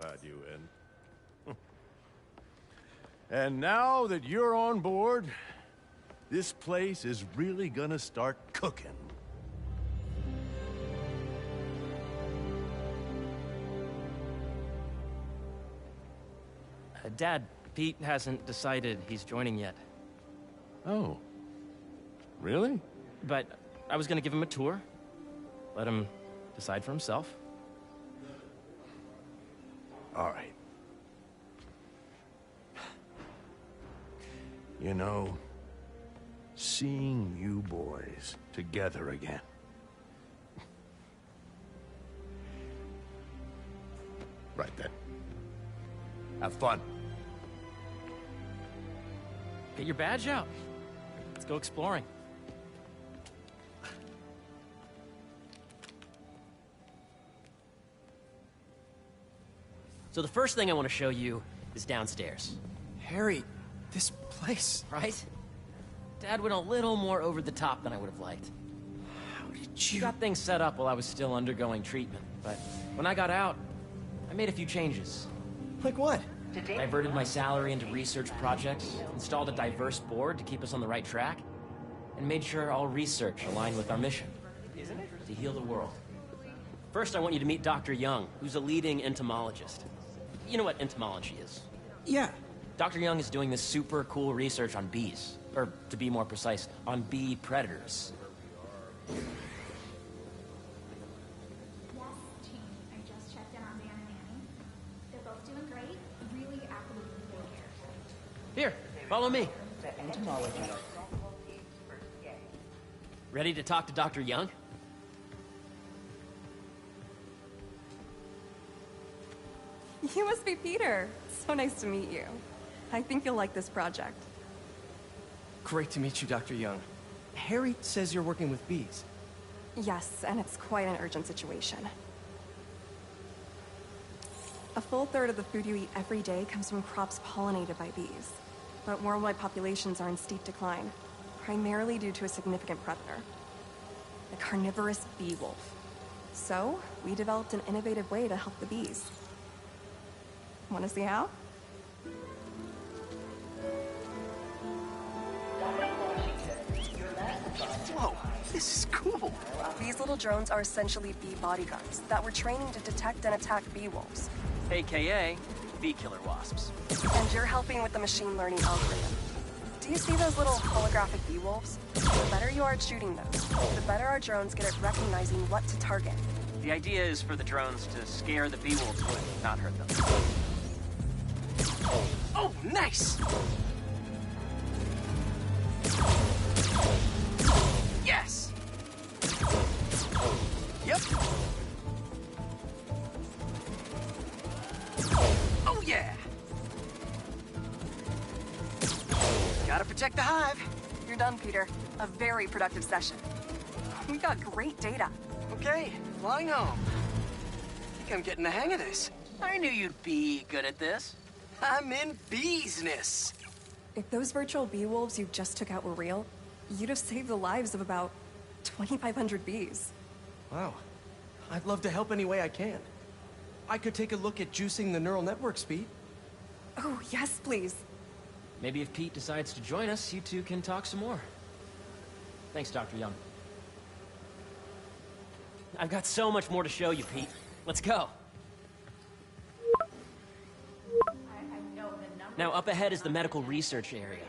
had you in. And now that you're on board, this place is really gonna start cooking. Dad, Pete hasn't decided he's joining yet. Oh. Really? But I was gonna give him a tour. Let him decide for himself. All right. You know, seeing you boys together again. Right then. Have fun. Get your badge out. Let's go exploring. So the first thing I want to show you is downstairs. Harry, this place... Right? Dad went a little more over the top than I would have liked. How did He you... got things set up while I was still undergoing treatment, but when I got out, I made a few changes. Like what? Diverted my salary into research projects, installed a diverse board to keep us on the right track, and made sure all research aligned with our mission, to heal the world. First, I want you to meet Dr. Young, who's a leading entomologist. You know what entomology is? Yeah. Dr. Young is doing this super cool research on bees, or to be more precise, on bee predators. Yes, team. I just checked in on Dan and Annie. They're both doing great. Really absolutely full care. Here, follow me. Ready to talk to Dr. Young? You must be Peter. So nice to meet you. I think you'll like this project. Great to meet you, Dr. Young. Harry says you're working with bees. Yes, and it's quite an urgent situation. A full third of the food you eat every day comes from crops pollinated by bees. But worldwide populations are in steep decline, primarily due to a significant predator, the carnivorous bee wolf. So, we developed an innovative way to help the bees. Want to see how? Whoa, this is cool. These little drones are essentially bee bodyguards that we're training to detect and attack bee wolves. AKA bee killer wasps. And you're helping with the machine learning algorithm. Do you see those little holographic bee wolves? The better you are at shooting those, the better our drones get at recognizing what to target. The idea is for the drones to scare the bee wolves away, not hurt them. Oh, nice! Yes! Yep. Oh, yeah! Gotta protect the hive. You're done, Peter. A very productive session. We got great data. Okay, flying home. I think I'm getting the hang of this. I knew you'd be good at this. I'm in business. If those virtual bee wolves you just took out were real, you'd have saved the lives of about 2,500 bees. Wow. I'd love to help any way I can. I could take a look at juicing the neural network speed. Oh, yes, please. Maybe if Pete decides to join us, you two can talk some more. Thanks, Dr. Young. I've got so much more to show you, Pete. Let's go. Now, up ahead is the medical research area.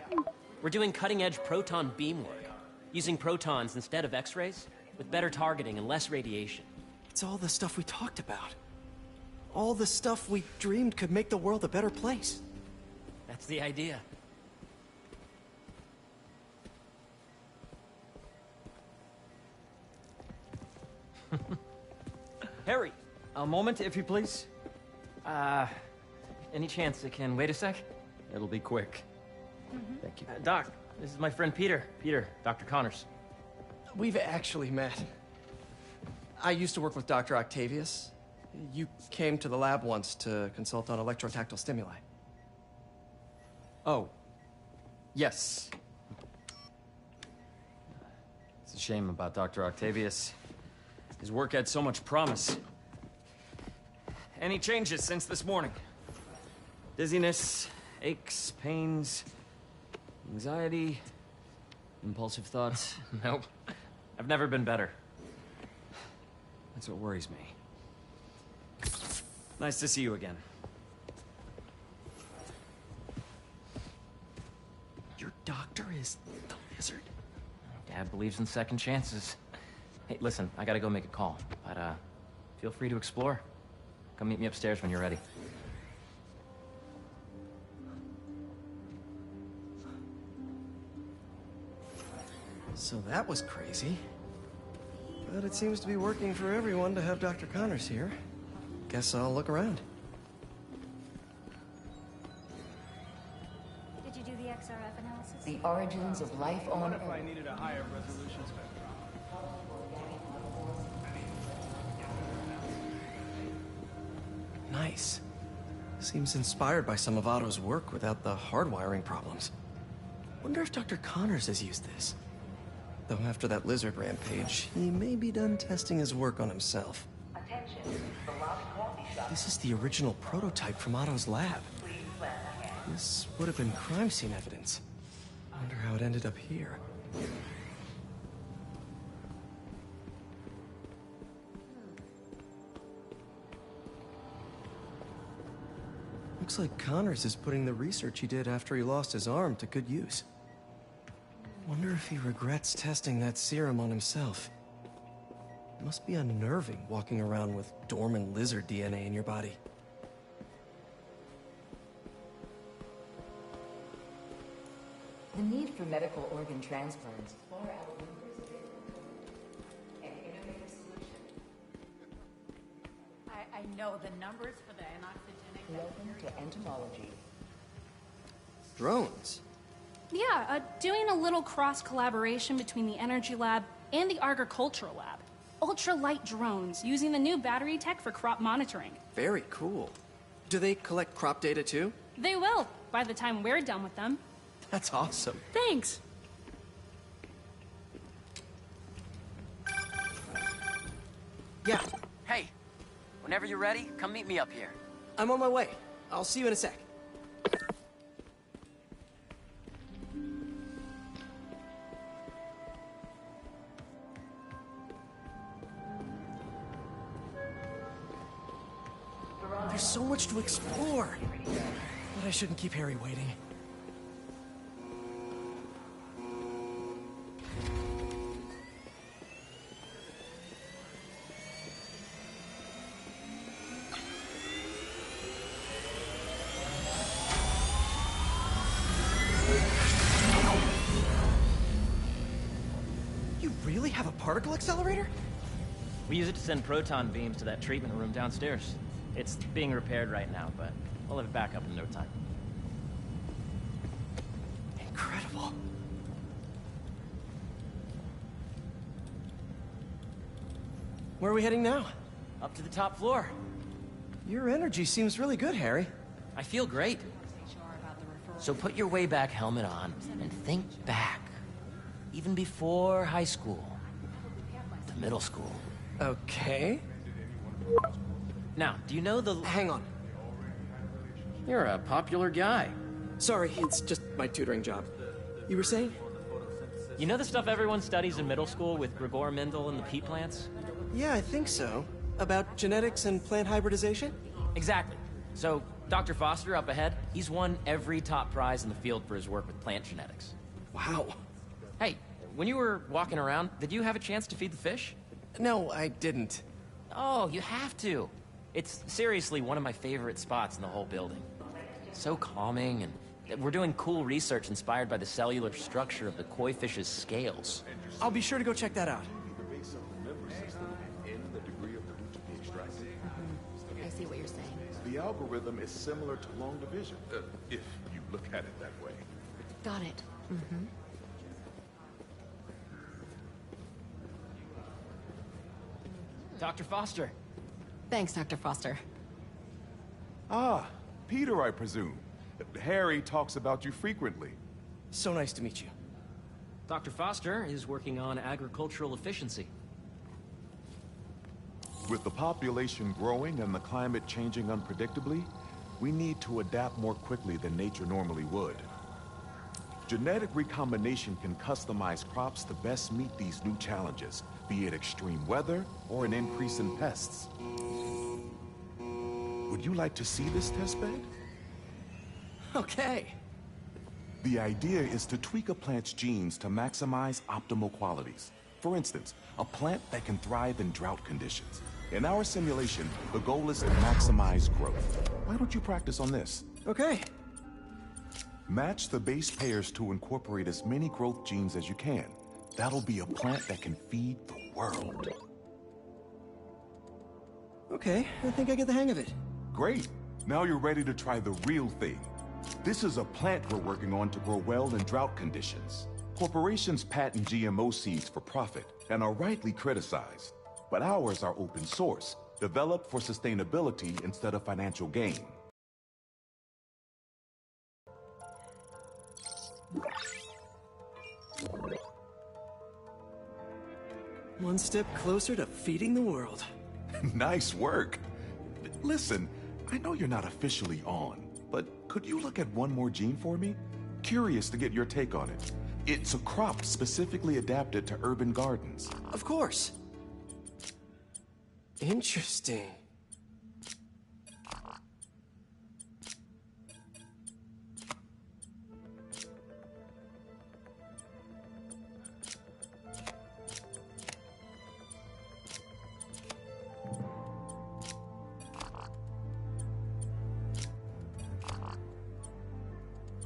We're doing cutting-edge proton beam work, using protons instead of X-rays, with better targeting and less radiation. It's all the stuff we talked about. All the stuff we dreamed could make the world a better place. That's the idea. Harry, A moment, if you please. any chance it can wait a sec? It'll be quick. Thank you. Doc, this is my friend Peter. Peter, Dr. Connors. We've actually met. I used to work with Dr. Octavius. You came to the lab once to consult on electrotactile stimuli. Oh. Yes. It's a shame about Dr. Octavius. His work had so much promise. Any changes since this morning? Dizziness, aches, pains, anxiety, impulsive thoughts? Nope. I've never been better. That's what worries me. Nice to see you again. Your doctor is the lizard? Dad believes in second chances. Hey, listen, I gotta go make a call, but feel free to explore. Come meet me upstairs when you're ready. So that was crazy. But it seems to be working for everyone to have Dr. Connors here. Guess I'll look around. Did you do the XRF analysis? The origins of life on Earth. I needed a higher resolution spectrum. Nice. Seems inspired by some of Otto's work without the hardwiring problems. Wonder if Dr. Connors has used this. Though after that lizard rampage, he may be done testing his work on himself. Attention, the lobby coffee shop. This is the original prototype from Otto's lab. Please plan ahead. This would have been crime scene evidence. Wonder how it ended up here. Looks like Connors is putting the research he did after he lost his arm to good use. Wonder if he regrets testing that serum on himself. Must be unnerving walking around with dormant lizard DNA in your body. The need for medical organ transplants far outnumbers an innovative solution. I know the numbers for the anoxygenic. Welcome to entomology. Drones? Yeah, doing a little cross-collaboration between the Energy Lab and the Agricultural Lab. Ultralight drones using the new battery tech for crop monitoring. Very cool. Do they collect crop data too? They will, by the time we're done with them. That's awesome. Thanks. Yeah, Hey, whenever you're ready, come meet me up here. I'm on my way. I'll see you in a sec. There's so much to explore. But I shouldn't keep Harry waiting. You really have a particle accelerator? We use it to send proton beams to that treatment room downstairs. It's being repaired right now, but we'll have it back up in no time. Incredible. Where are we heading now? Up to the top floor. Your energy seems really good, Harry. I feel great. So put your way back helmet on and think back. Even before high school. To middle school. Okay. Now, do you know the... Hang on. You're a popular guy. Sorry, it's just my tutoring job. You were saying? You know the stuff everyone studies in middle school with Gregor Mendel and the pea plants? Yeah, I think so. About genetics and plant hybridization? Exactly. So, Dr. Foster up ahead, he's won every top prize in the field for his work with plant genetics. Wow. Hey, when you were walking around, did you have a chance to feed the fish? No, I didn't. Oh, you have to. It's seriously one of my favorite spots in the whole building. So calming, and we're doing cool research inspired by the cellular structure of the koi fish's scales. I'll be sure to go check that out. I see what you're saying. The algorithm is similar to long division, if you look at it that way. Got it. Mm-hmm. Dr. Foster. Thanks, Dr. Foster. Ah, Peter, I presume. Harry talks about you frequently. So nice to meet you. Dr. Foster is working on agricultural efficiency. With the population growing and the climate changing unpredictably, we need to adapt more quickly than nature normally would. Genetic recombination can customize crops to best meet these new challenges, be it extreme weather or an increase in pests. Would you like to see this testbed? Okay. The idea is to tweak a plant's genes to maximize optimal qualities. For instance, a plant that can thrive in drought conditions. In our simulation, the goal is to maximize growth. Why don't you practice on this? Okay. Match the base pairs to incorporate as many growth genes as you can. That'll be a plant that can feed the world. Okay, I think I get the hang of it. Great. Now you're ready to try the real thing. This is a plant we're working on to grow well in drought conditions. Corporations patent GMO seeds for profit and are rightly criticized. But ours are open source, developed for sustainability instead of financial gain. One step closer to feeding the world. Nice work. Listen, I know you're not officially on, but could you look at one more gene for me? Curious to get your take on it. It's a crop specifically adapted to urban gardens. Of course. Interesting.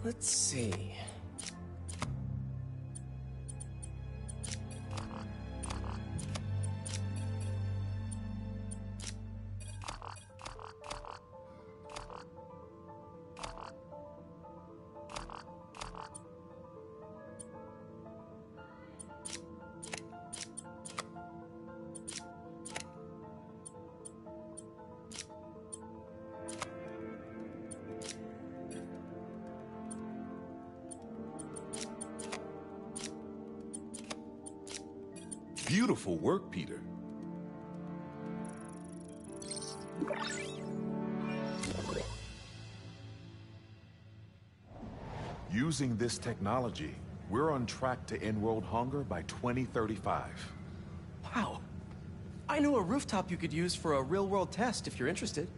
Let's see. Beautiful work, Peter. Using this technology, we're on track to end world hunger by 2035. Wow. I know a rooftop you could use for a real-world test if you're interested.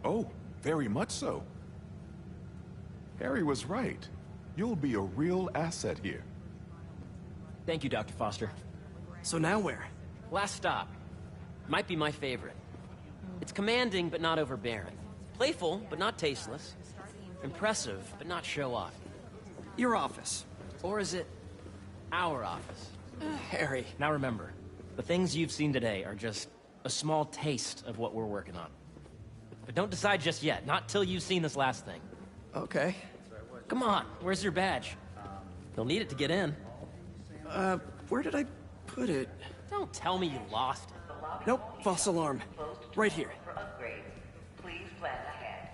Oh, very much so. Harry was right. You'll be a real asset here. Thank you, Dr. Foster. So now where? Last stop. Might be my favorite. It's commanding, but not overbearing. Playful, but not tasteless. Impressive, but not show-off. Your office. Or is it our office? Harry. Now remember, the things you've seen today are just a small taste of what we're working on. But don't decide just yet, not till you've seen this last thing. Okay. Come on, where's your badge? You'll need it to get in. Where did I put it? Don't tell me you lost it. Nope, false alarm. Right here. For upgrades, please plan ahead.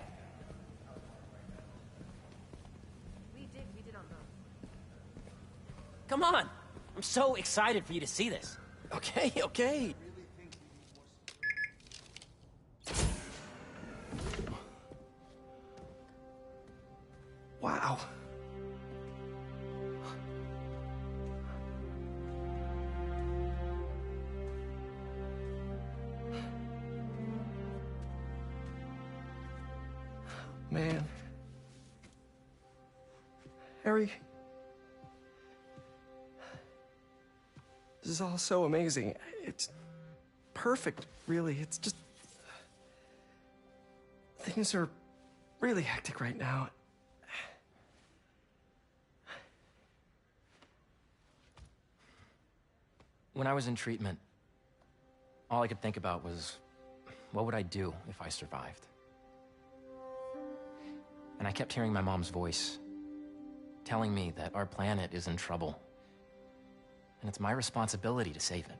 We did on both. Come on! I'm so excited for you to see this. Okay, okay. Wow. Man. Harry. This is all so amazing. It's perfect, really. It's just... Things are really hectic right now. When I was in treatment, all I could think about was, what would I do if I survived? And I kept hearing my mom's voice, telling me that our planet is in trouble, and it's my responsibility to save it.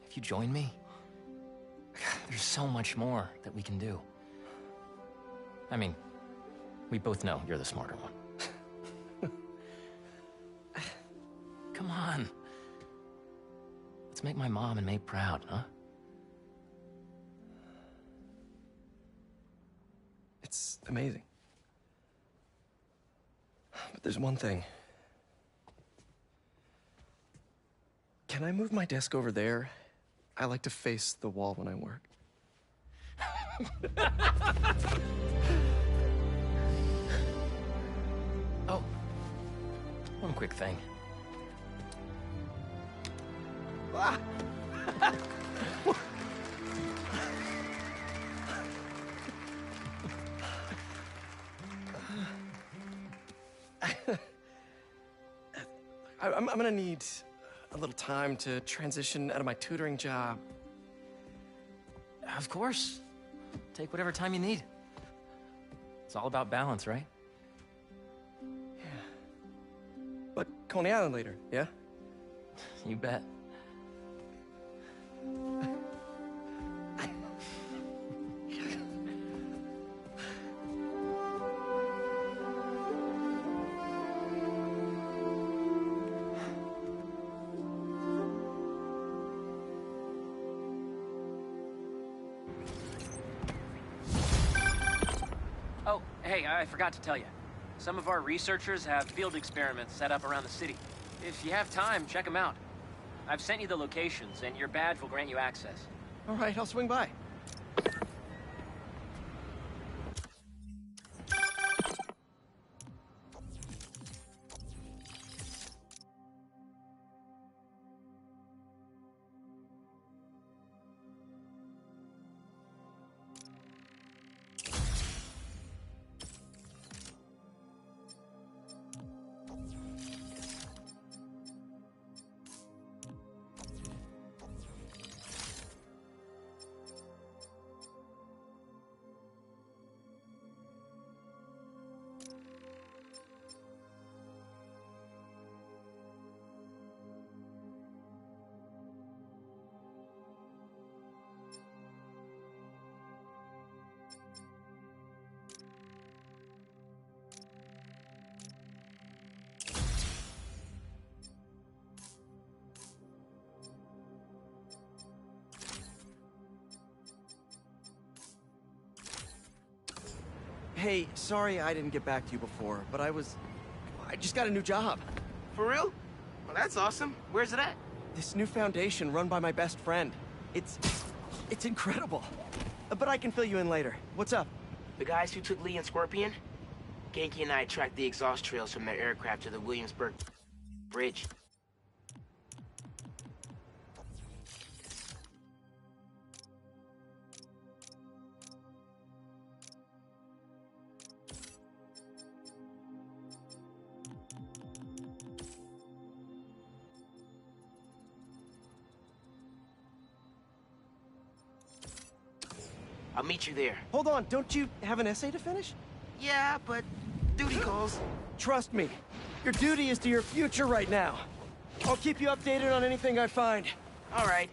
If you join me, There's so much more that we can do. I mean, we both know you're the smarter one. Come on. Let's make my mom and May proud, huh? It's amazing. But there's one thing. Can I move my desk over there? I like to face the wall when I work. Oh, one quick thing. Ah! I'm gonna need a little time to transition out of my tutoring job. Of course. Take whatever time you need. It's all about balance, right? Yeah. But Coney Island later, yeah? You bet. Oh, hey, I forgot to tell you. Some of our researchers have field experiments set up around the city. If you have time, check them out. I've sent you the locations, and your badge will grant you access. All right, I'll swing by. Hey, sorry I didn't get back to you before, but I just got a new job. For real? Well, that's awesome. Where's it at? This new foundation run by my best friend. It's incredible. But I can fill you in later. What's up? The guys who took Lee and Scorpion? Genki and I tracked the exhaust trails from their aircraft to the Williamsburg Bridge. I'll meet you there. Hold on, don't you have an essay to finish? Yeah, but duty calls. Trust me, your duty is to your future right now. I'll keep you updated on anything I find. All right.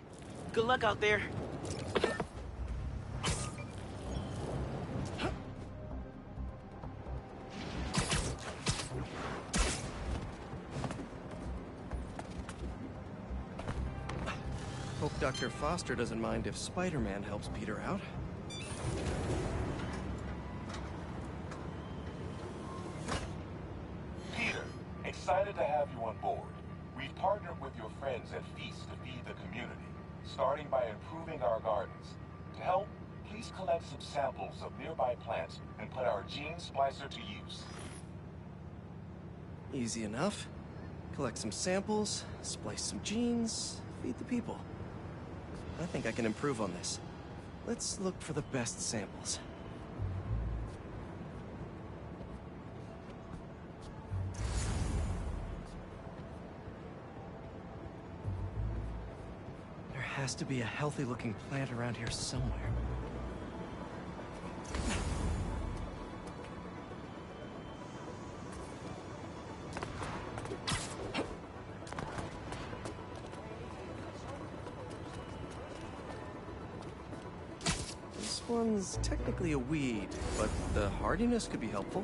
Good luck out there. Hope Dr. Foster doesn't mind if Spider-Man helps Peter out. Peter, excited to have you on board. We've partnered with your friends at Feast to feed the community, starting by improving our gardens. To help, please collect some samples of nearby plants and put our gene splicer to use. Easy enough. Collect some samples, splice some genes, feed the people. I think I can improve on this. Let's look for the best samples. There has to be a healthy-looking plant around here somewhere. one's technically a weed, but the hardiness could be helpful.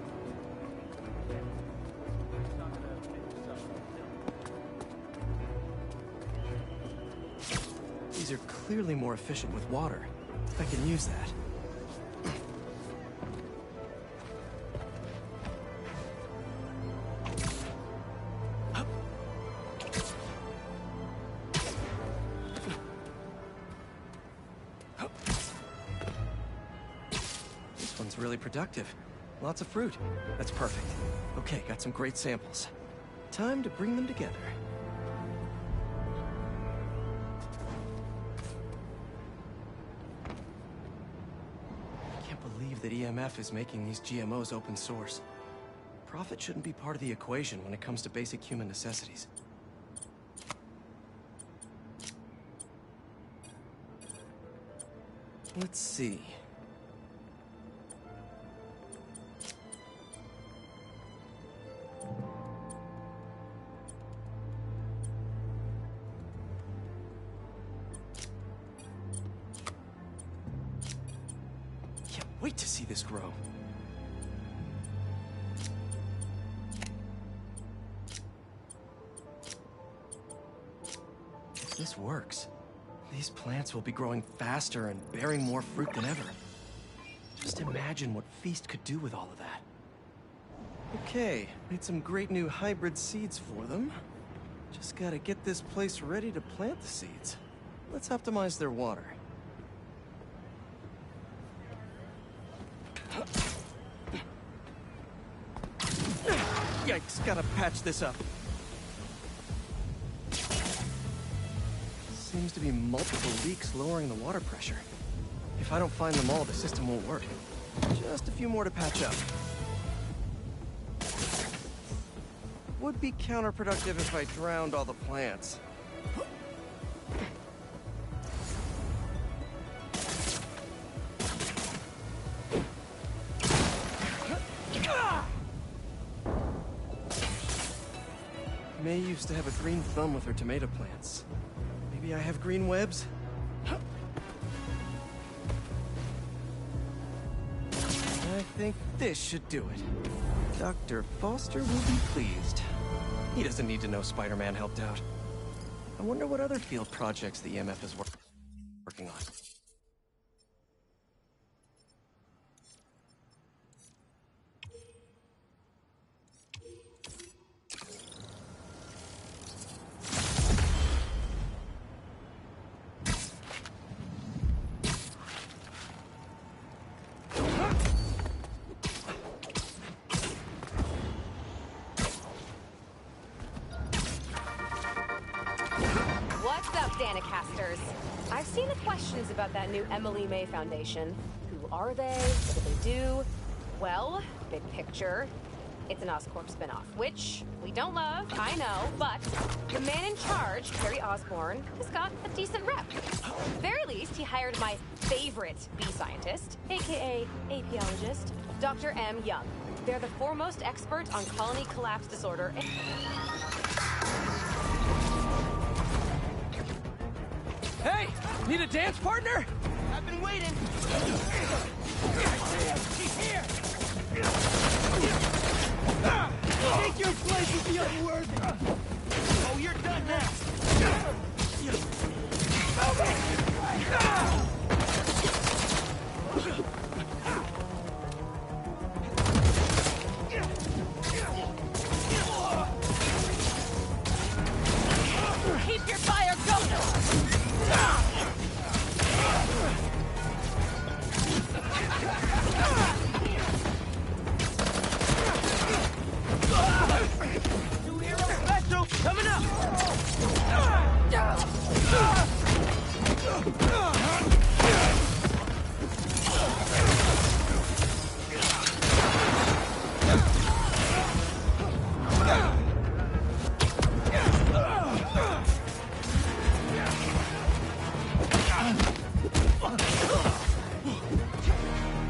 These are clearly more efficient with water. I can use that. This one's really productive. Lots of fruit. That's perfect. Okay, got some great samples. Time to bring them together. That EMF is making these GMOs open source. Profit shouldn't be part of the equation when it comes to basic human necessities. Let's see. Wait to see this grow. If this works, these plants will be growing faster and bearing more fruit than ever. Just imagine what Feast could do with all of that. Okay, made some great new hybrid seeds for them. Just gotta get this place ready to plant the seeds. Let's optimize their water. Yikes, gotta patch this up. Seems to be multiple leaks lowering the water pressure. If I don't find them all, the system won't work. Just a few more to patch up. Would be counterproductive if I drowned all the plants. May used to have a green thumb with her tomato plants. Maybe I have green webs? I think this should do it. Dr. Foster will be pleased. He doesn't need to know Spider-Man helped out. I wonder what other field projects the EMF is working on. Danicasters. I've seen the questions about that new Emily May Foundation. Who are they? What do they do? Well, big picture, it's an Oscorp spinoff, which we don't love, I know, but the man in charge, Harry Osborn, has got a decent rep. At the very least, he hired my favorite bee scientist, aka apiologist, Dr. M. Young. They're the foremost expert on colony collapse disorder. Hey! Need a dance partner? I've been waiting. She's here! Take your place with the unworthy! Oh, you're done now! Keep your fire going! Special coming up!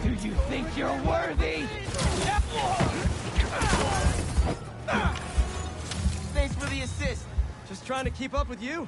Do you think you're worthy? Thanks for the assist. Just trying to keep up with you.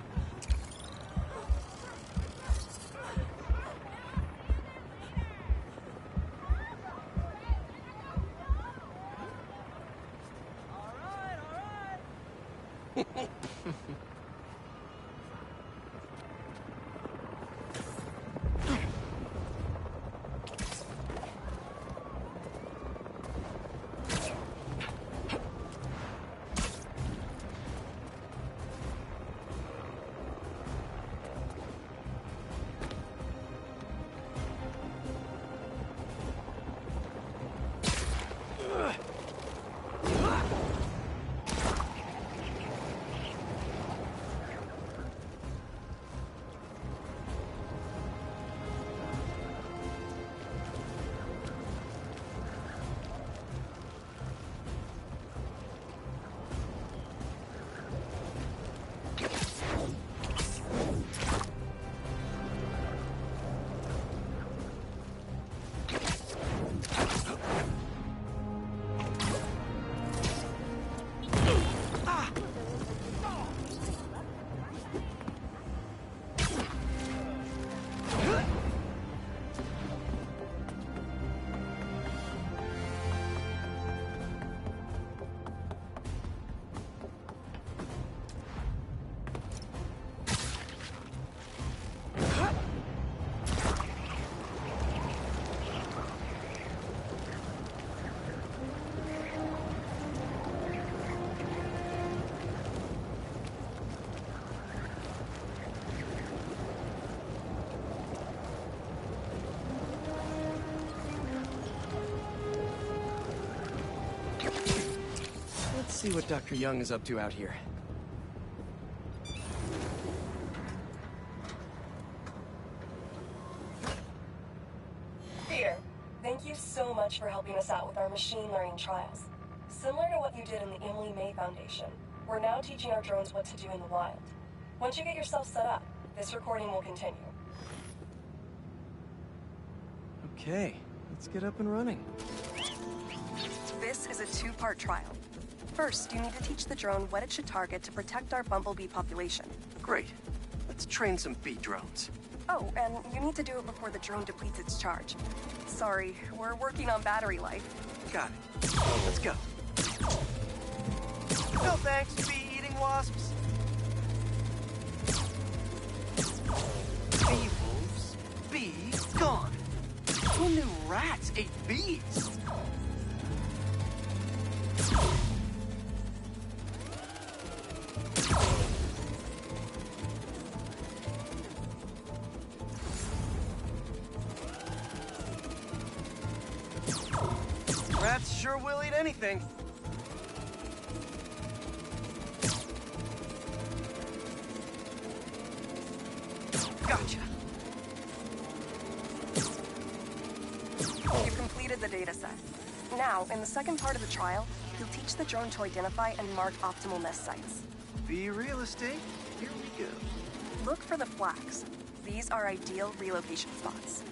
Let's see what Dr. Young is up to out here. Peter, thank you so much for helping us out with our machine learning trials. Similar to what you did in the Emily May Foundation, we're now teaching our drones what to do in the wild. Once you get yourself set up, this recording will continue. Okay, let's get up and running. This is a two-part trial. First, you need to teach the drone what it should target to protect our bumblebee population. Great. Let's train some bee drones. Oh, and you need to do it before the drone depletes its charge. Sorry, we're working on battery life. Got it. Let's go. No thanks, bee-eating wasps. Bee wolves, bee gone. Who knew rats ate bees? Rats sure will eat anything. Gotcha. You've completed the data set. Now, in the second part of the trial, you'll teach the drone to identify and mark optimal nest sites. Bee real estate, here we go. Look for the flags. These are ideal relocation spots.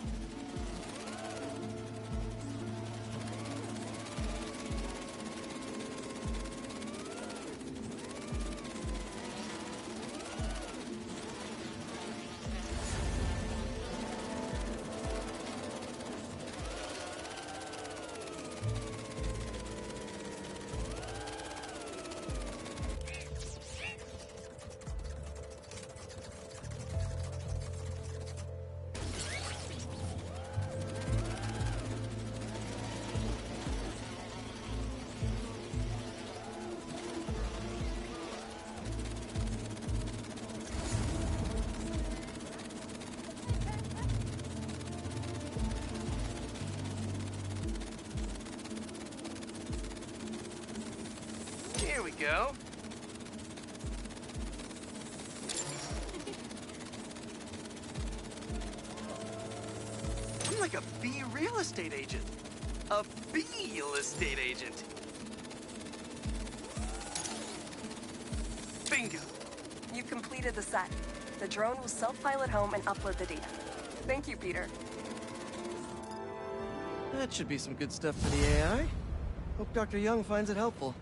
Here we go. I'm like a bee real estate agent. A bee real estate agent. Bingo. You've completed the set. The drone will self-pilot home and upload the data. Thank you, Peter. That should be some good stuff for the AI. Hope Dr. Young finds it helpful.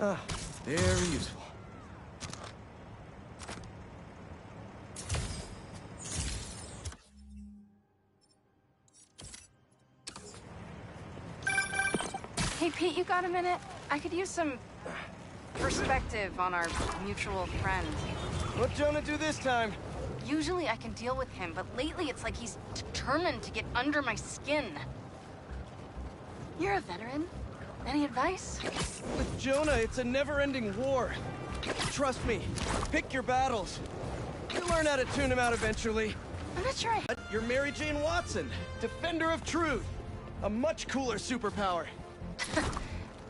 Ah, very useful. Pete, you got a minute? I could use some perspective on our mutual friend. What'd Jonah do this time? Usually I can deal with him, but lately it's like he's determined to get under my skin. You're a veteran. Any advice? With Jonah, it's a never-ending war. Trust me, pick your battles. You'll learn how to tune him out eventually. I'm not sure You're Mary Jane Watson, defender of truth. A much cooler superpower.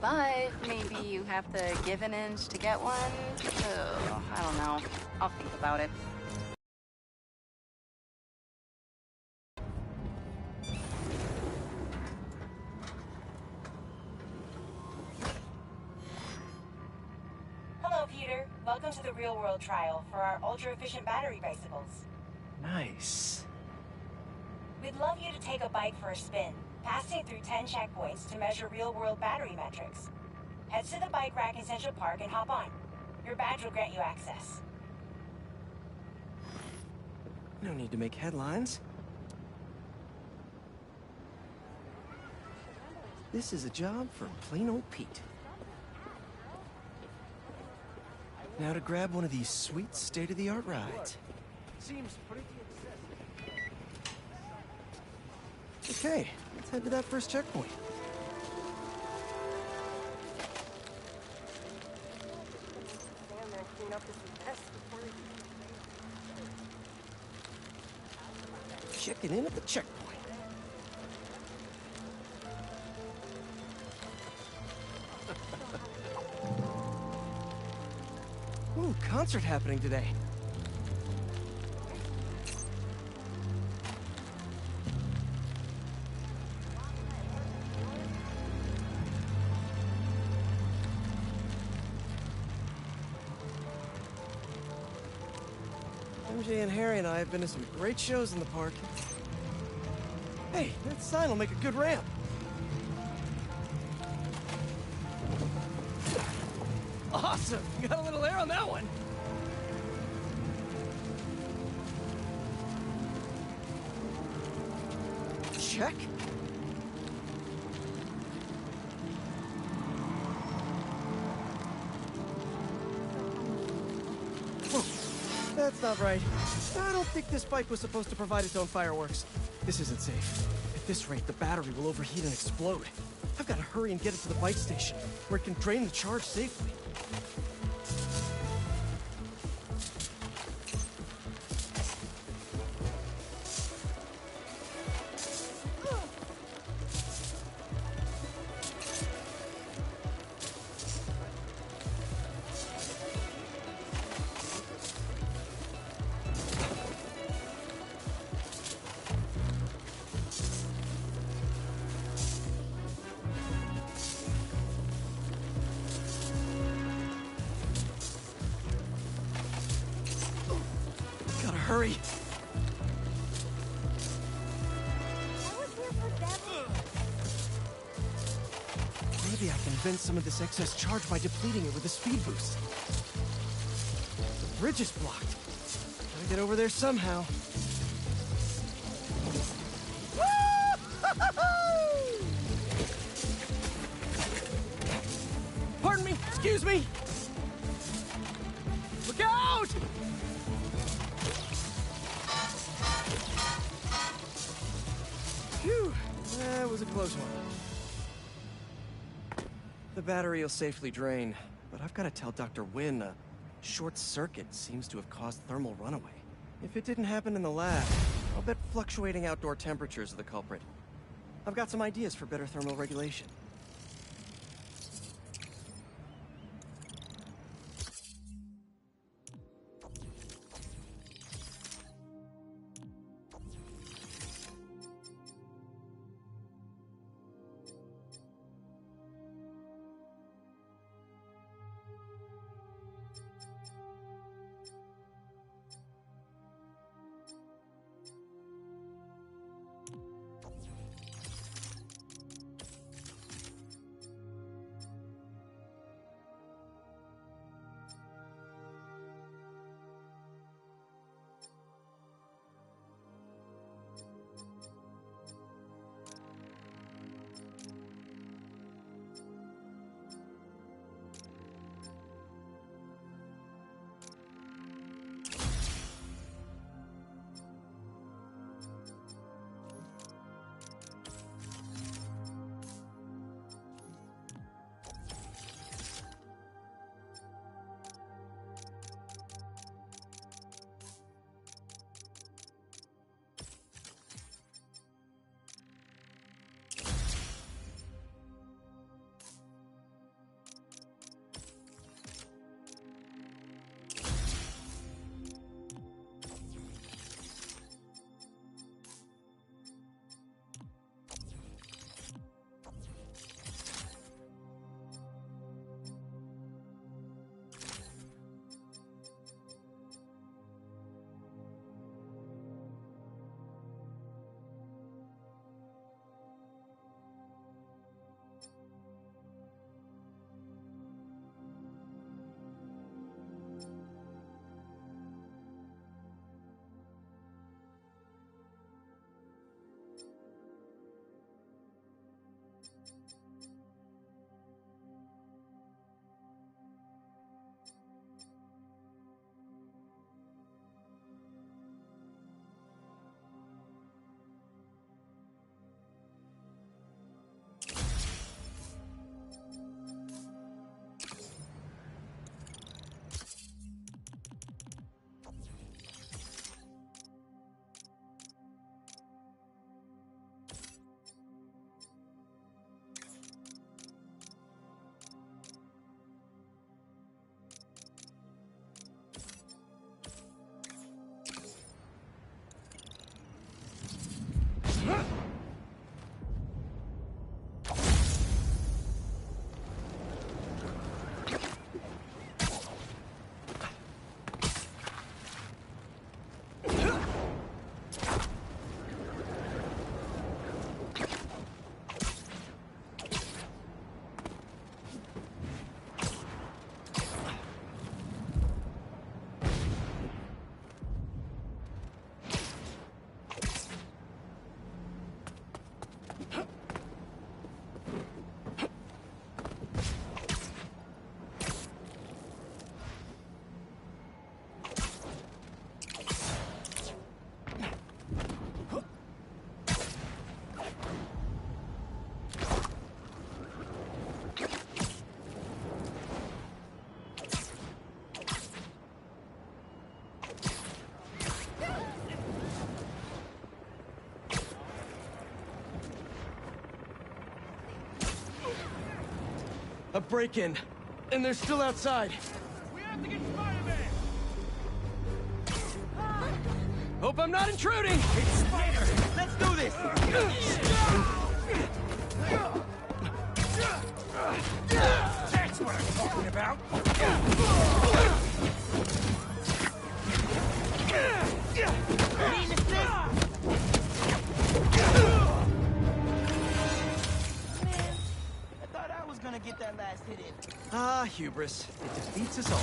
But maybe you have to give an inch to get one? Ugh, I don't know. I'll think about it. Hello, Peter. Welcome to the real-world trial for our ultra-efficient battery bicycles. Nice. We'd love you to take a bike for a spin, passing through 10 checkpoints to measure real-world battery metrics. Head to the bike rack in Central Park and hop on. Your badge will grant you access. No need to make headlines. This is a job for plain old Pete. Now to grab one of these sweet state-of-the-art rides. Seems pretty excessive. Okay, let's head to that first checkpoint. Checking in at the checkpoint. Ooh, concert happening today. MJ and Harry and I have been to some great shows in the park. Hey, that sign will make a good ramp. Awesome! Got a little air on that one. Check. Whoa, that's not right. I don't think this bike was supposed to provide its own fireworks. This isn't safe. At this rate, the battery will overheat and explode. I've got to hurry and get it to the bike station, where it can drain the charge safely. Hurry! Maybe I can vent some of this excess charge by depleting it with a speed boost. The bridge is blocked. Gotta get over there somehow. Pardon me, excuse me! Look out! Phew, that was a close one. The battery will safely drain, but I've got to tell Dr. Wynn a short circuit seems to have caused thermal runaway. If it didn't happen in the lab, I'll bet fluctuating outdoor temperatures are the culprit. I've got some ideas for better thermal regulation. A break-in. And they're still outside. We have to get Spider-Man! Hope I'm not intruding! It's Spider! Let's do this! That's what I'm talking about! I thought I was gonna get that last hit in. Ah, hubris. It defeats us all.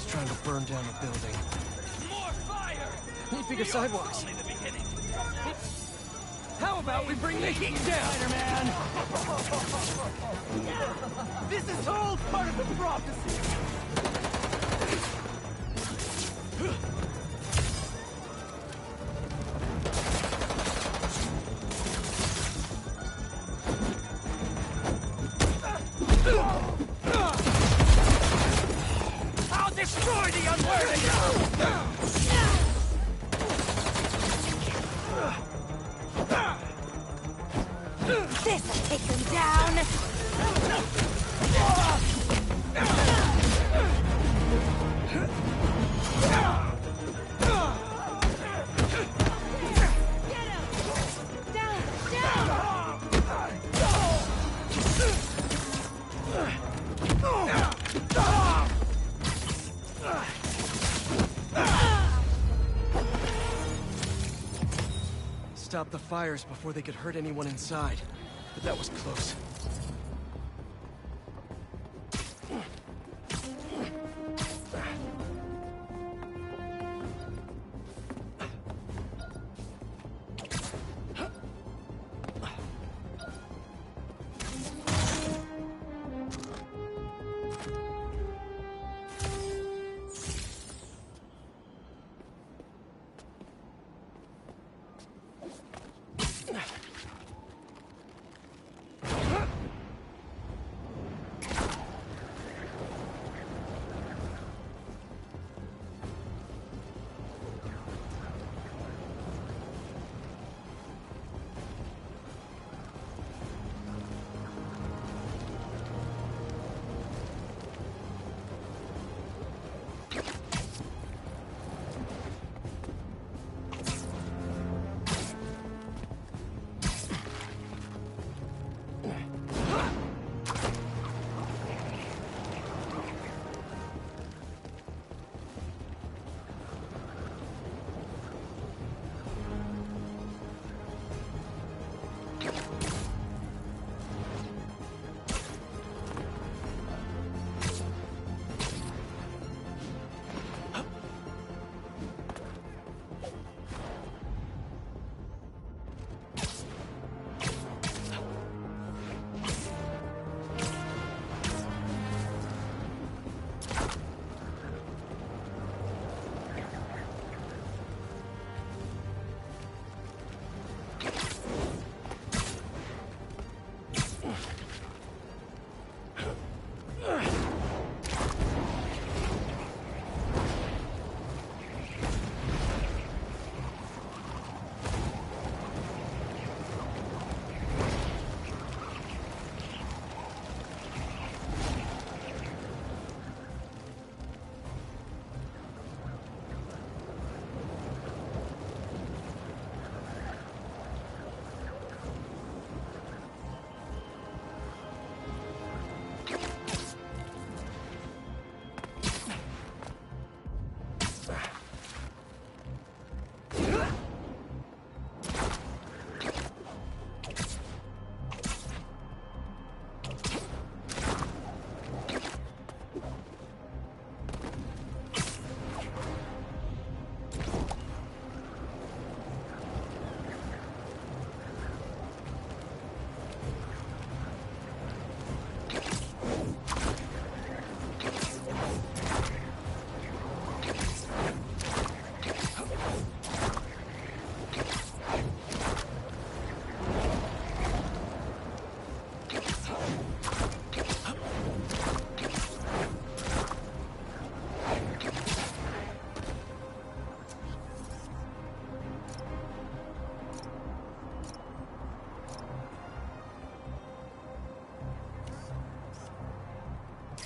Trying to burn down the building. More fire! Need bigger sidewalks. How about we bring the heat down? Spider-Man! This is all part of the prophecy! I'll destroy the unworthy! This'll take them down! Stop the fires before they could hurt anyone inside. But that was close.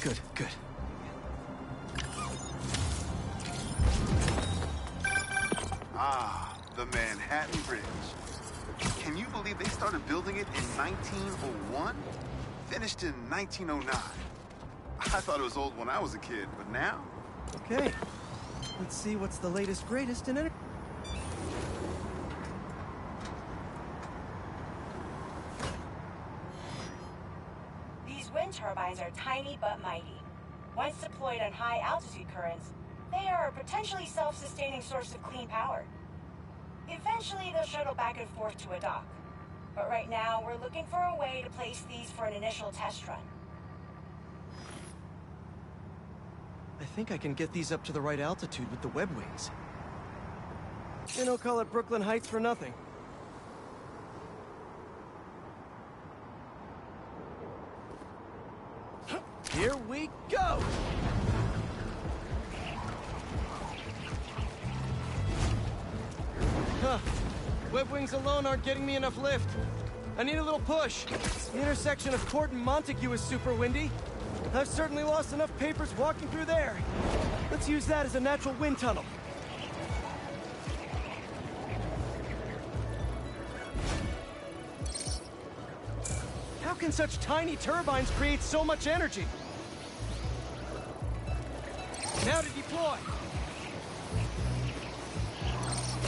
Good, good. Ah, the Manhattan Bridge. Can you believe they started building it in 1901? Finished in 1909. I thought it was old when I was a kid, but now? Okay. Let's see what's the latest greatest in energy. These wind turbines are tiny but mighty. Once deployed on high altitude currents, they are a potentially self-sustaining source of clean power. Eventually, they'll shuttle back and forth to a dock. But right now, we're looking for a way to place these for an initial test run. I think I can get these up to the right altitude with the web wings. They don't call it Brooklyn Heights for nothing. Here we go! Huh. Web wings alone aren't getting me enough lift. I need a little push. The intersection of Court and Montague is super windy. I've certainly lost enough papers walking through there. Let's use that as a natural wind tunnel. How can such tiny turbines create so much energy? Now to deploy.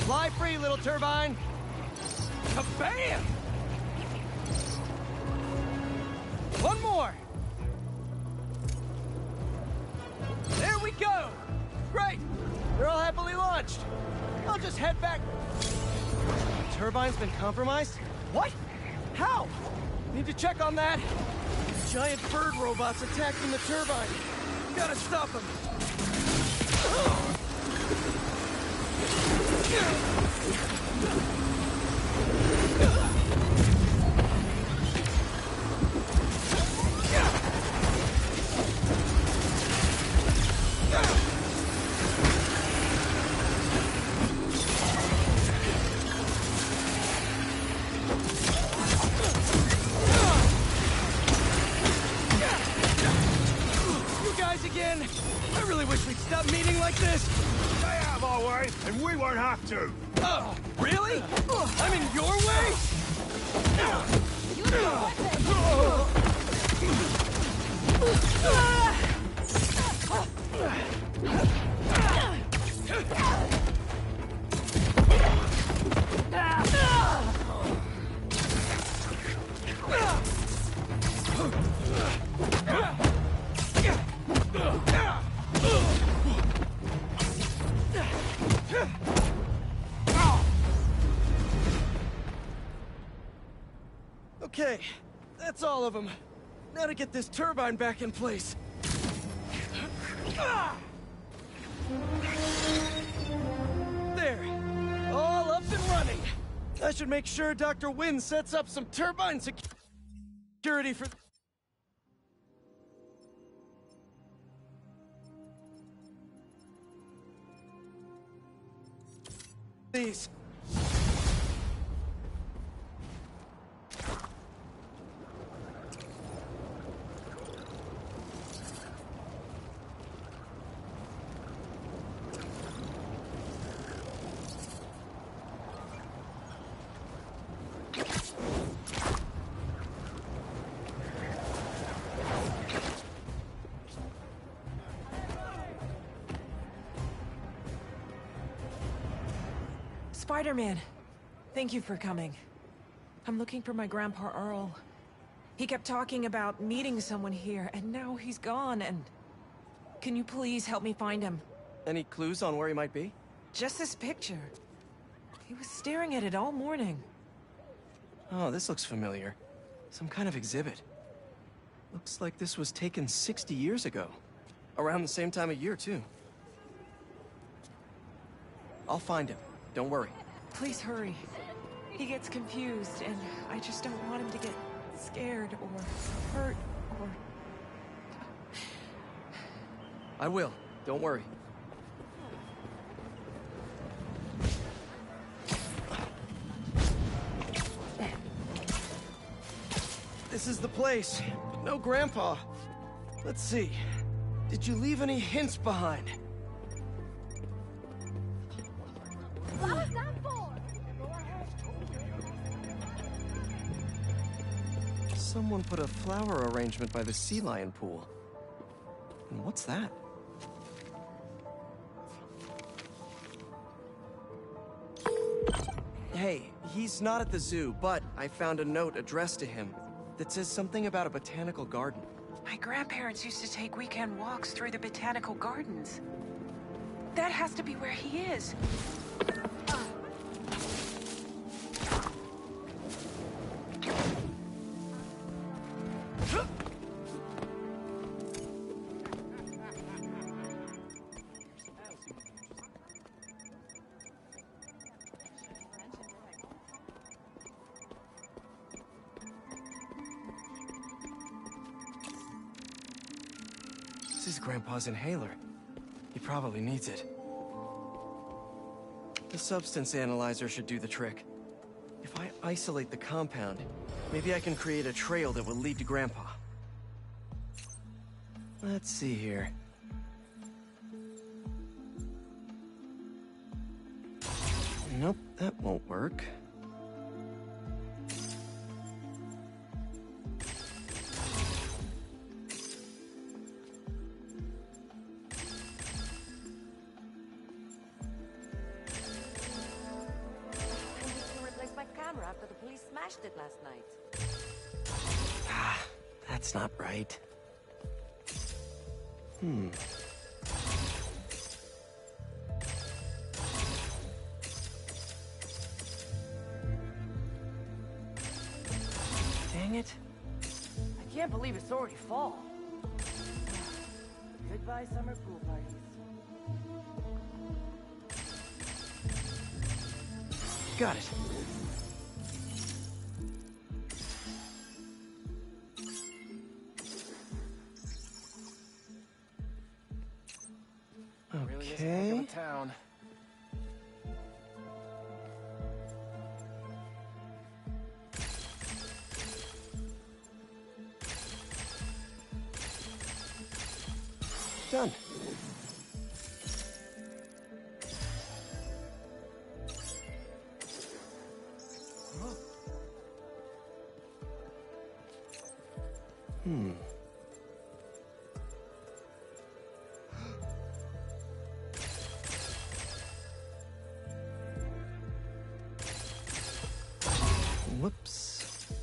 Fly free, little turbine. Kabam! One more. There we go. Great. They're all happily launched. I'll just head back. The turbine's been compromised? What? How? Need to check on that. Giant bird robots attacking the turbine. Gotta stop them. I really wish we'd stop meeting like this. Stay out of our way, and we won't have to. Oh, really? I'm in your way? Okay, that's all of them. Now to get this turbine back in place. There, all up and running. I should make sure Dr. Wynn sets up some turbine security for... these. Spider-Man, thank you for coming. I'm looking for my Grandpa Earl. He kept talking about meeting someone here, and now he's gone, and... Can you please help me find him? Any clues on where he might be? Just this picture. He was staring at it all morning. Oh, this looks familiar. Some kind of exhibit. Looks like this was taken 60 years ago. Around the same time of year, too. I'll find him. Don't worry. Please hurry. He gets confused, and I just don't want him to get scared or hurt or... I will. Don't worry. This is the place. No Grandpa. Let's see. Did you leave any hints behind? Someone put a flower arrangement by the sea lion pool. And what's that? Hey, he's not at the zoo, but I found a note addressed to him that says something about a botanical garden. My grandparents used to take weekend walks through the botanical gardens. That has to be where he is. This is Grandpa's inhaler. He probably needs it. The substance analyzer should do the trick. If I isolate the compound, maybe I can create a trail that will lead to Grandpa. Let's see here. Nope, that won't work. After the police smashed it last night. Ah, that's not right. Dang it. I can't believe it's already fall. Goodbye, summer pool parties. Got it. Okay. Town. Done. Whoops.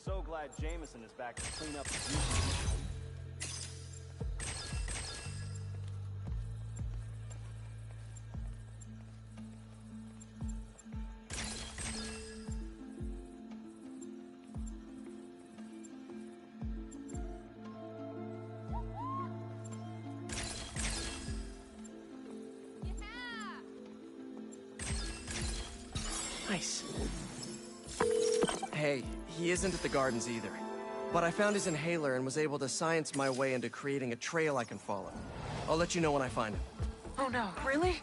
So glad Jameson is back to clean up the Nice. Hey, he isn't at the gardens either. But I found his inhaler and was able to science my way into creating a trail I can follow. I'll let you know when I find him. Oh no, really?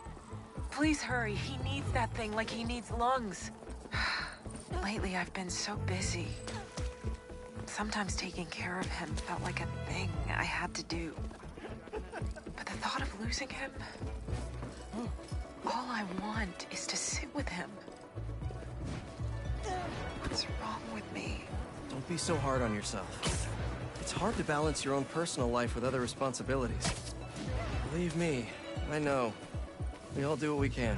Please hurry. He needs that thing like he needs lungs. Lately, I've been so busy. Sometimes taking care of him felt like a thing I had to do. But the thought of losing him... all I want is to sit with him. What's wrong with me? Don't be so hard on yourself. It's hard to balance your own personal life with other responsibilities. Believe me, I know. We all do what we can.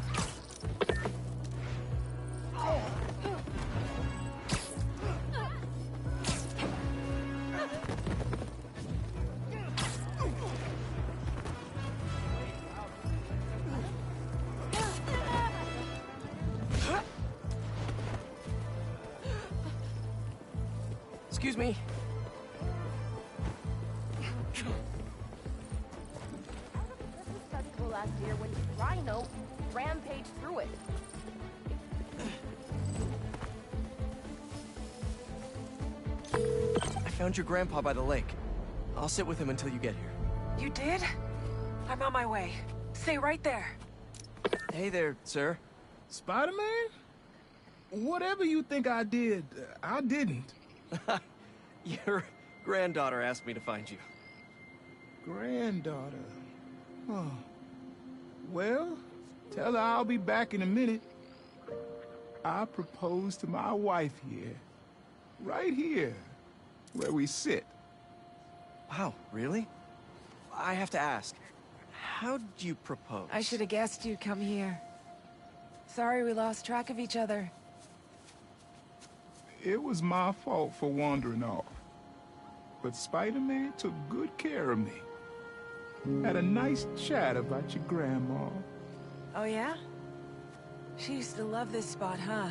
Excuse me. Festival last year when Rhino rampaged through it. I found your grandpa by the lake. I'll sit with him until you get here. You did? I'm on my way. Stay right there. Hey there, sir. Spider-Man? Whatever you think I did, I didn't. Your granddaughter asked me to find you. Granddaughter. Oh. Well, tell her I'll be back in a minute. I proposed to my wife here. Right here, where we sit. Wow, really? I have to ask, how'd you propose? I should have guessed you'd come here. Sorry we lost track of each other. It was my fault for wandering off. But Spider-Man took good care of me. Had a nice chat about your grandma. Oh yeah? She used to love this spot, huh?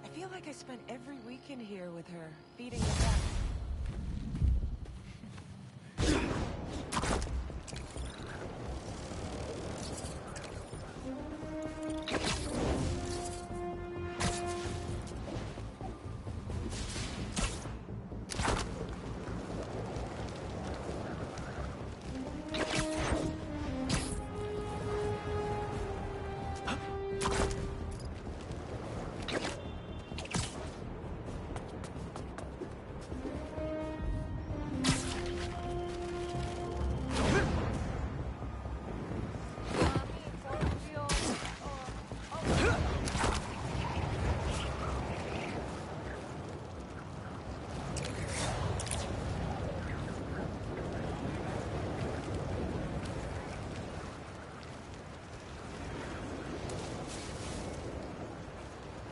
I feel like I spent every weekend here with her, feeding her back.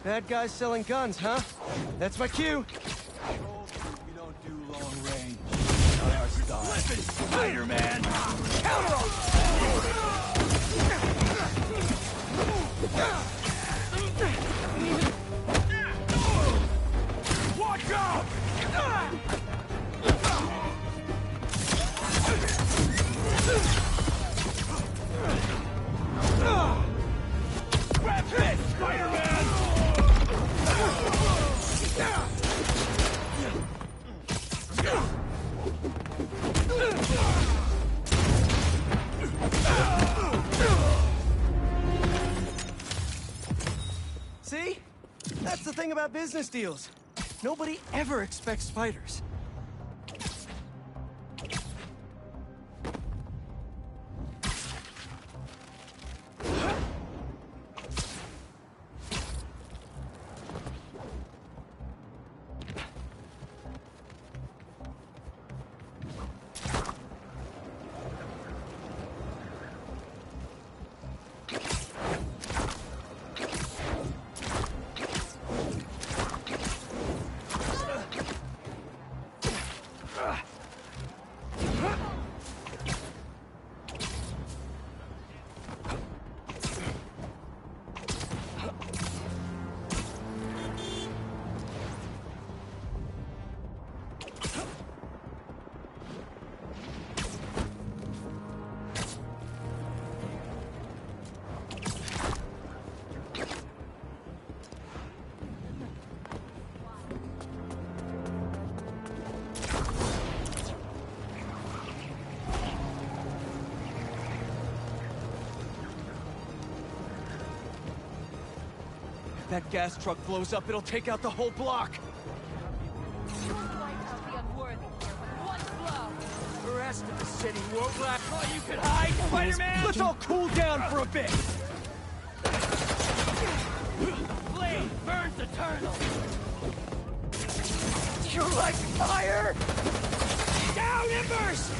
Bad guys selling guns, huh? That's my cue. You don't do long range. Not our style. Listen, Spider-Man! Watch out! Grab this, Spider-Man! See? That's the thing about business deals. Nobody ever expects spiders. If that gas truck blows up, it'll take out the whole block. The rest of the city won't last. Oh, you can hide, Spider-Man! Let's all cool down for a bit! Flame burns eternal! You're like fire! Down, embers!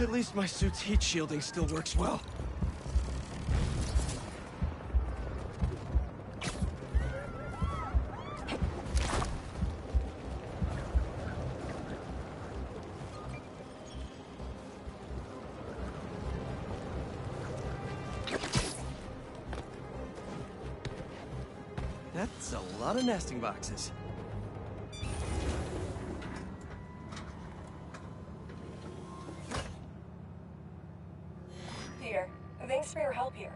At least my suit's heat shielding still works well. That's a lot of nesting boxes. Peter, thanks for your help here.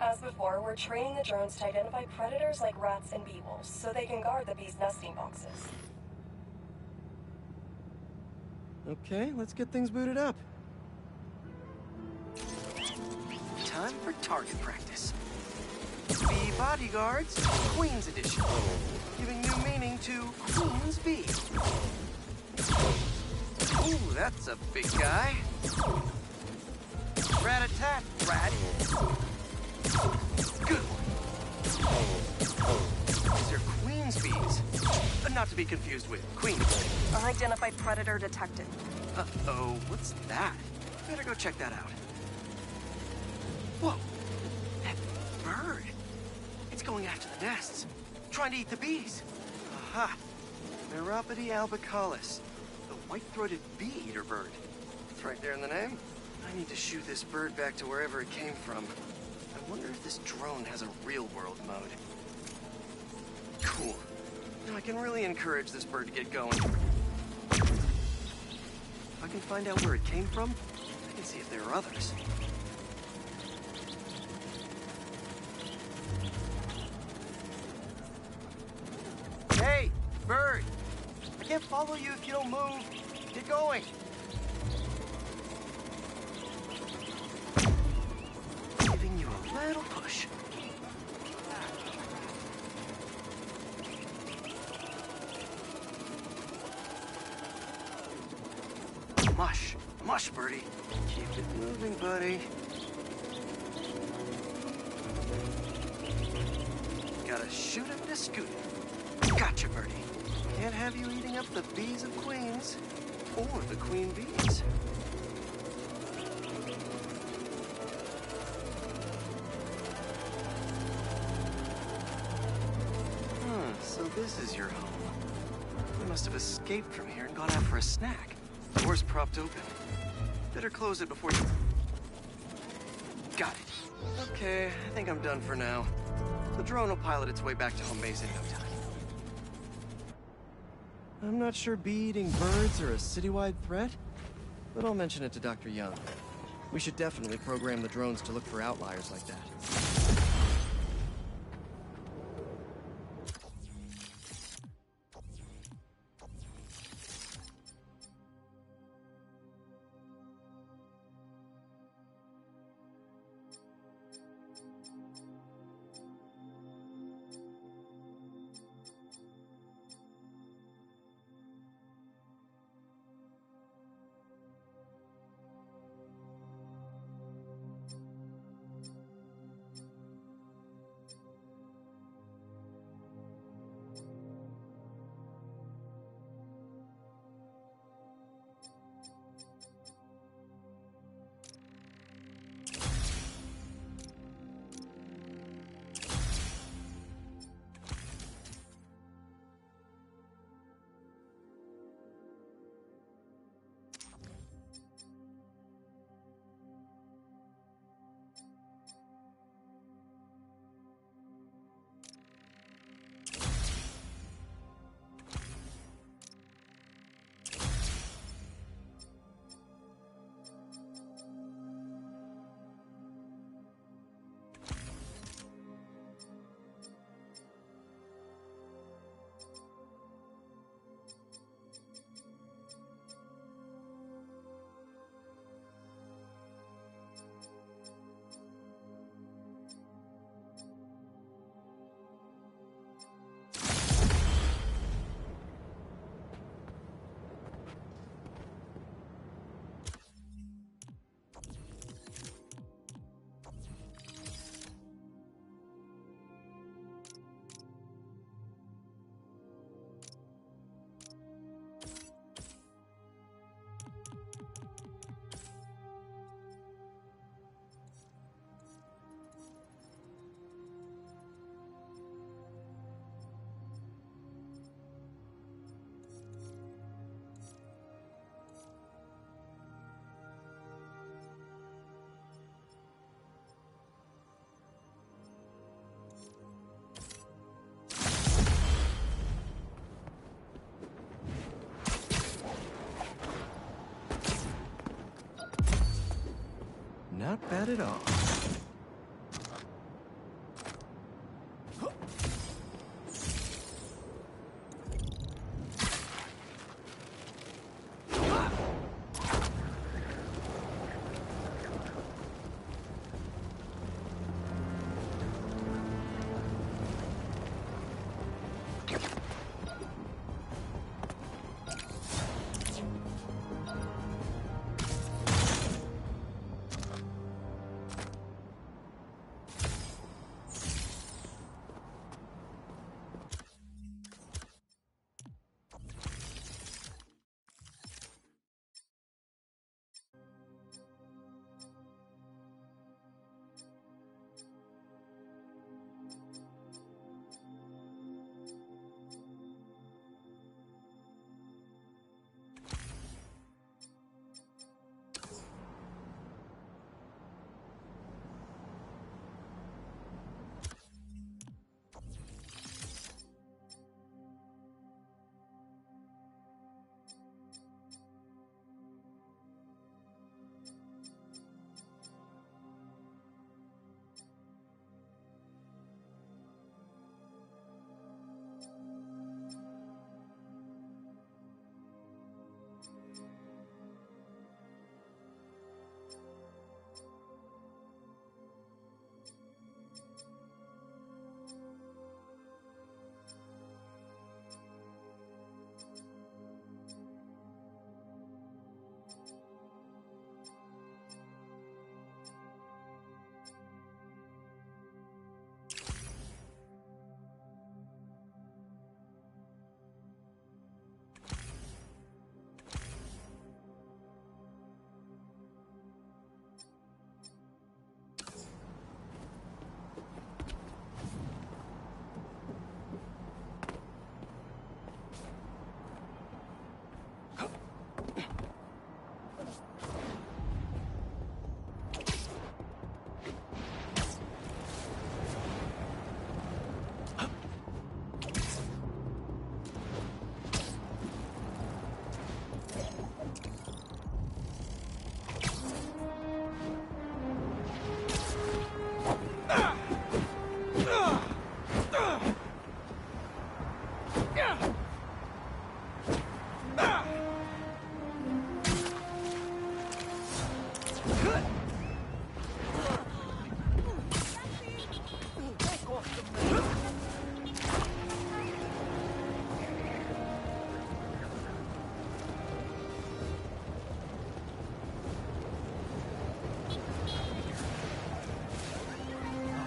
As before, we're training the drones to identify predators like rats and bee wolves, so they can guard the bees' nesting boxes. Okay, let's get things booted up. Time for target practice. Bee Bodyguards, Queen's Edition. Giving new meaning to Queen's Bee. Ooh, that's a big guy. Rat-a-tat, rat. Good one. These are Queen's bees. Not to be confused with Queen. Unidentified predator detected. Uh-oh, what's that? Better go check that out. Whoa, that bird. It's going after the nests, trying to eat the bees. Aha, Meropode albicollis, the white-throated bee-eater bird. It's right there in the name. I need to shoot this bird back to wherever it came from. I wonder if this drone has a real-world mode. Cool. Now I can really encourage this bird to get going. If I can find out where it came from, I can see if there are others. Hey, bird! I can't follow you if you don't move. Get going. Giving you a little push. Mush. Mush, birdie. Keep it moving, buddy. Gotta shoot him to scoot him. Gotcha, birdie. Can't have you eating up the bees of queens. Or the queen bees. So this is your home. You must have escaped from here and gone out for a snack. Door's propped open. Better close it before you... Got it. Okay, I think I'm done for now. The drone will pilot its way back to home base in no time. I'm not sure bee-eating birds are a citywide threat, but I'll mention it to Dr. Young. We should definitely program the drones to look for outliers like that. Not bad at all.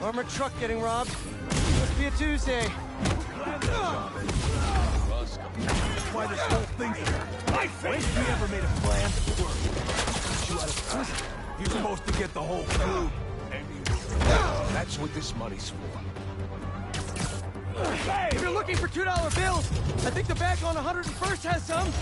Armored truck getting robbed. Must be a Tuesday. That's why this whole thing's my face. When we ever made a plan that worked? You out of prison. You're supposed to get the whole crew. That's what this money's for. Hey, if you're looking for $2 bills, I think the bag on 101st has some.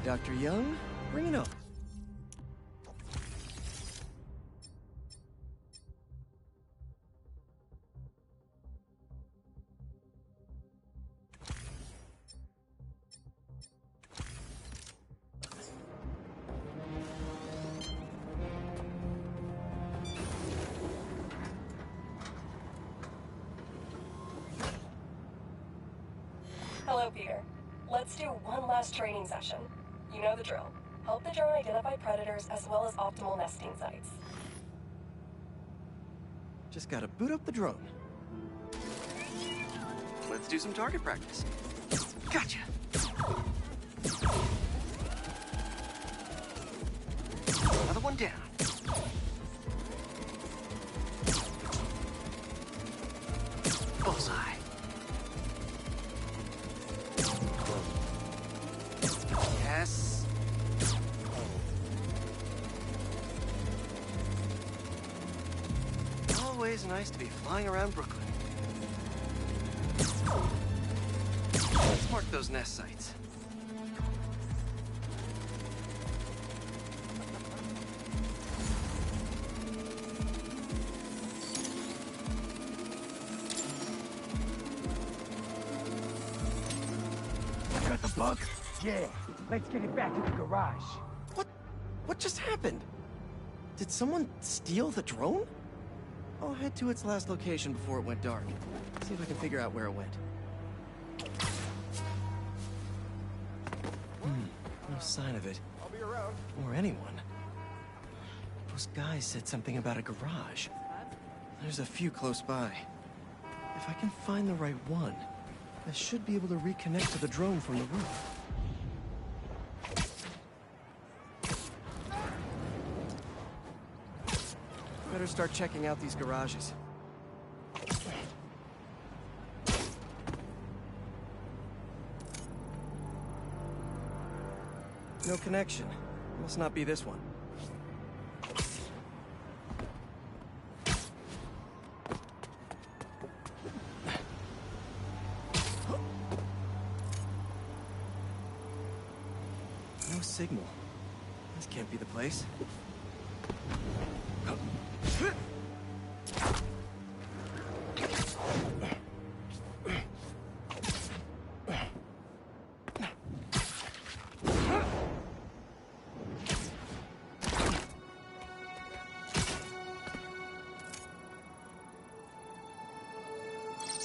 Dr. Young. Bring it on. Hello, Peter. Let's do one last training session. You know the drill. Help the drone identify predators as well as optimal nesting sites. Just gotta boot up the drone. Let's do some target practice. Gotcha! Another one down. Bullseye. Yes. Always nice to be flying around Brooklyn. Let's mark those nest sites. Got the bug? Yeah. Let's get it back in the garage. What just happened? Did someone steal the drone? I'll head to its last location before it went dark. See if I can figure out where it went. No sign of it. I'll be around. Or anyone. Those guys said something about a garage. There's a few close by. If I can find the right one, I should be able to reconnect to the drone from the roof. Better start checking out these garages. No connection. Must not be this one. No signal. This can't be the place.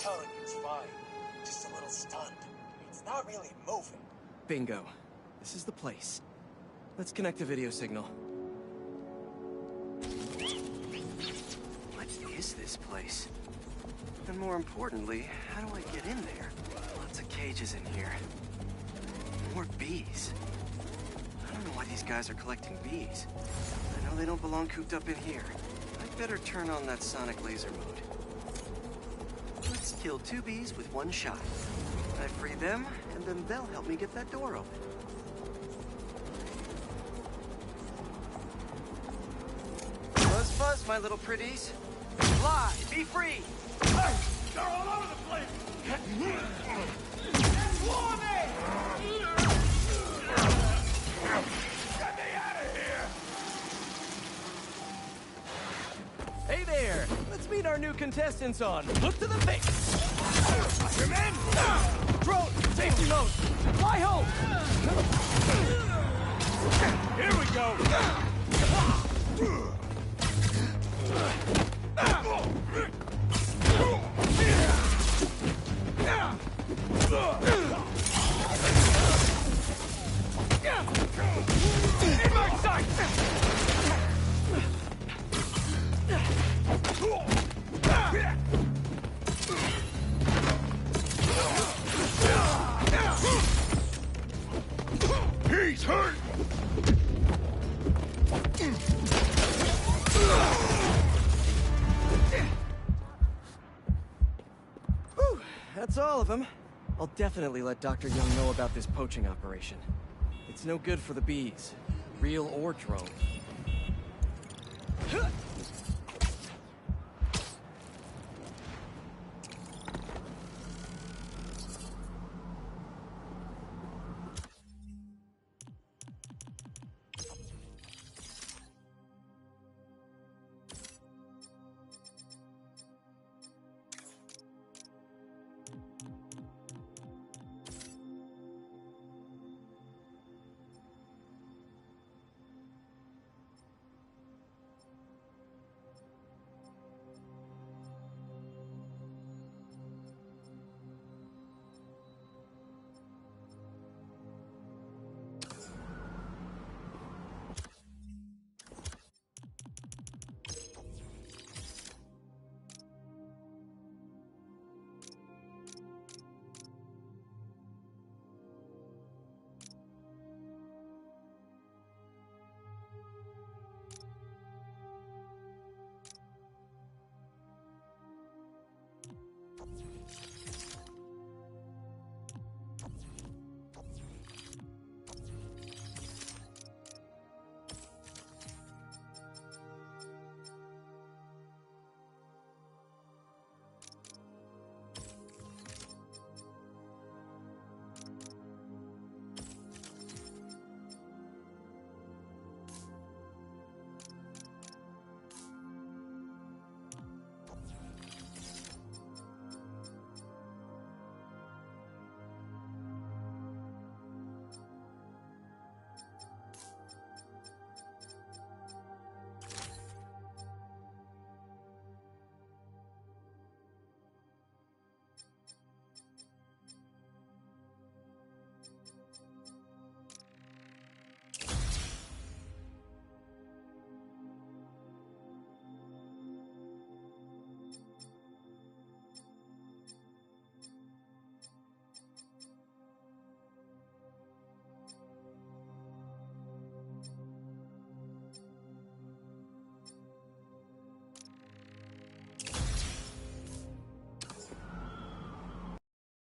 Telling it's fine. Just a little stunned. It's not really moving. Bingo. This is the place. Let's connect the video signal. What is this place? And more importantly, how do I get in there? Lots of cages in here. More bees. I don't know why these guys are collecting bees. I know they don't belong cooped up in here. I'd better turn on that sonic laser mode. Let's kill 2 bees with 1 shot. I free them, and then they'll help me get that door open. Buzz, buzz, my little pretties. Fly, be free. Hey, they're all over the place. Swarming! Get me out of here! Hey there! Let's meet our new contestants on Look to the Face! Your men! Drone, safety mode! Fly home! Here we go! In my sight! He's hurt! Whew, that's all of them. I'll definitely let Dr. Young know about this poaching operation. It's no good for the bees, real or drone.